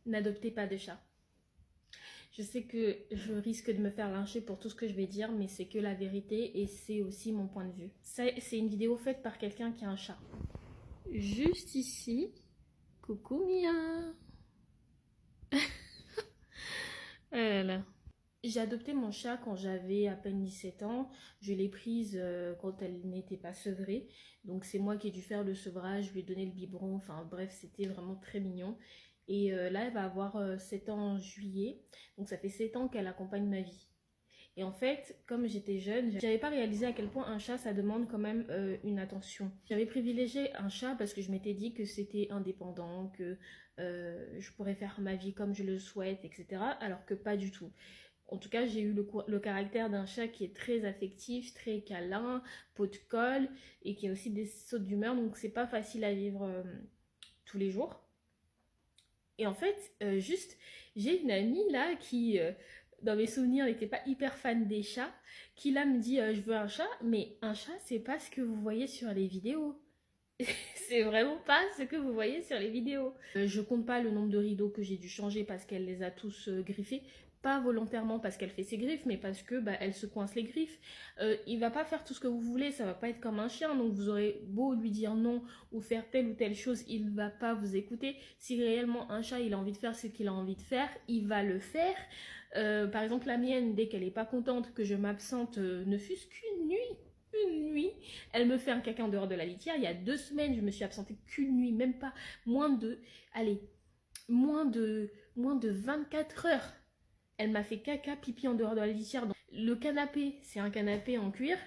n'adoptez pas de chat. Je sais que je risque de me faire lyncher pour tout ce que je vais dire, mais c'est que la vérité et c'est aussi mon point de vue. C'est une vidéo faite par quelqu'un qui a un chat. Juste ici, coucou Mia. Voilà. J'ai adopté mon chat quand j'avais à peine 17 ans. Je l'ai prise quand elle n'était pas sevrée. Donc c'est moi qui ai dû faire le sevrage, lui donner le biberon. Enfin bref, c'était vraiment très mignon. Et là, elle va avoir 7 ans en juillet. Donc ça fait 7 ans qu'elle accompagne ma vie. Et en fait, comme j'étais jeune, j'avais pas réalisé à quel point un chat, ça demande quand même une attention. J'avais privilégié un chat parce que je m'étais dit que c'était indépendant, que je pourrais faire ma vie comme je le souhaite, etc. Alors que pas du tout. En tout cas, j'ai eu le caractère d'un chat qui est très affectif, très câlin, pot de colle et qui a aussi des sautes d'humeur. Donc c'est pas facile à vivre tous les jours. Et en fait, juste, j'ai une amie là qui, dans mes souvenirs, n'était pas hyper fan des chats, qui là me dit je veux un chat, mais un chat, c'est pas ce que vous voyez sur les vidéos. C'est vraiment pas ce que vous voyez sur les vidéos. Je compte pas le nombre de rideaux que j'ai dû changer parce qu'elle les a tous griffés. Pas volontairement parce qu'elle fait ses griffes, mais parce que elle se coince les griffes. Il va pas faire tout ce que vous voulez, ça va pas être comme un chien, donc vous aurez beau lui dire non ou faire telle ou telle chose, il va pas vous écouter. Si réellement un chat il a envie de faire ce qu'il a envie de faire, il va le faire. Par exemple la mienne, dès qu'elle est pas contente que je m'absente, ne fût-ce qu'une nuit, elle me fait un caca en dehors de la litière. Il y a 2 semaines, je me suis absentée qu'une nuit, même pas moins de, allez, moins de 24 heures. Elle m'a fait caca, pipi en dehors de la litière. Le canapé, c'est un canapé en cuir.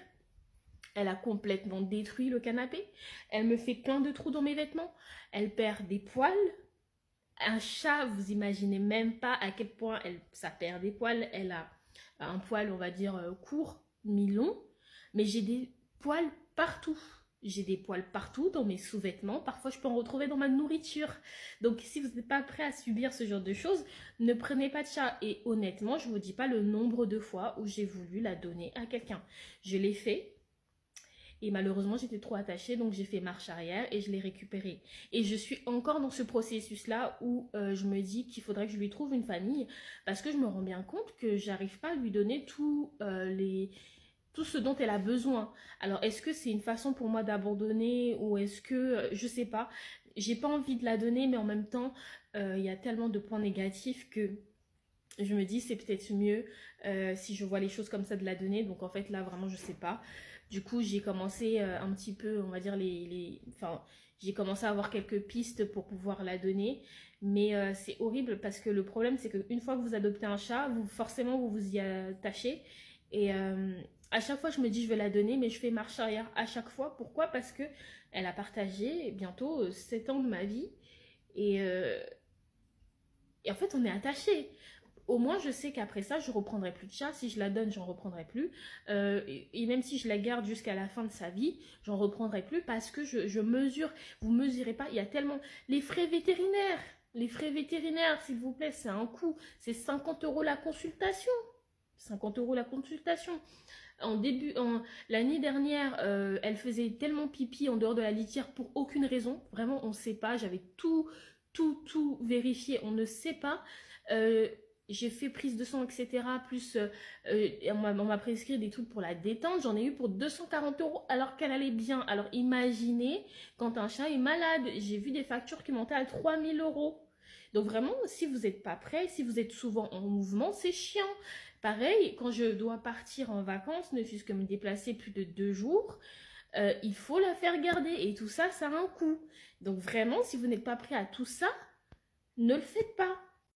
Elle a complètement détruit le canapé. Elle me fait plein de trous dans mes vêtements. Elle perd des poils. Un chat, vous imaginez même pas à quel point ça perd des poils. Elle a un poil, on va dire, court, mi-long. Mais j'ai des poils partout. J'ai des poils partout dans mes sous-vêtements. Parfois, je peux en retrouver dans ma nourriture. Donc, si vous n'êtes pas prêt à subir ce genre de choses, ne prenez pas de chat. Et honnêtement, je ne vous dis pas le nombre de fois où j'ai voulu la donner à quelqu'un. Je l'ai fait. Et malheureusement, j'étais trop attachée, donc j'ai fait marche arrière et je l'ai récupérée. Et je suis encore dans ce processus-là où je me dis qu'il faudrait que je lui trouve une famille parce que je me rends bien compte que j'arrive pas à lui donner tout ce dont elle a besoin. Alors, est-ce que c'est une façon pour moi d'abandonner ou est-ce que, je sais pas, j'ai pas envie de la donner, mais en même temps, il y a tellement de points négatifs que je me dis c'est peut-être mieux si je vois les choses comme ça de la donner. Donc en fait là vraiment je sais pas. Du coup j'ai commencé un petit peu on va dire enfin j'ai commencé à avoir quelques pistes pour pouvoir la donner. Mais c'est horrible parce que le problème c'est qu'une fois que vous adoptez un chat, forcément vous vous y attachez. Et à chaque fois je me dis je vais la donner mais je fais marche arrière à chaque fois. Pourquoi? Parce que elle a partagé bientôt 7 ans de ma vie. Et en fait on est attachés. Au moins, je sais qu'après ça, je reprendrai plus de chat. Si je la donne, j'en reprendrai plus. Et même si je la garde jusqu'à la fin de sa vie, j'en reprendrai plus parce que je mesure. Vous mesurez pas. Il y a tellement... Les frais vétérinaires, s'il vous plaît, c'est un coût. C'est 50 € la consultation. 50 € la consultation. L'année dernière, elle faisait tellement pipi en dehors de la litière pour aucune raison. Vraiment, on ne sait pas. J'avais tout vérifié. On ne sait pas. J'ai fait prise de sang, etc. Plus, on m'a prescrit des trucs pour la détente. J'en ai eu pour 240 € alors qu'elle allait bien. Alors imaginez quand un chat est malade. J'ai vu des factures qui montaient à 3000 €. Donc vraiment, si vous n'êtes pas prêt, si vous êtes souvent en mouvement, c'est chiant. Pareil, quand je dois partir en vacances, ne fût-ce que me déplacer plus de 2 jours, il faut la faire garder. Et tout ça, ça a un coût. Donc vraiment, si vous n'êtes pas prêt à tout ça, ne le faites pas.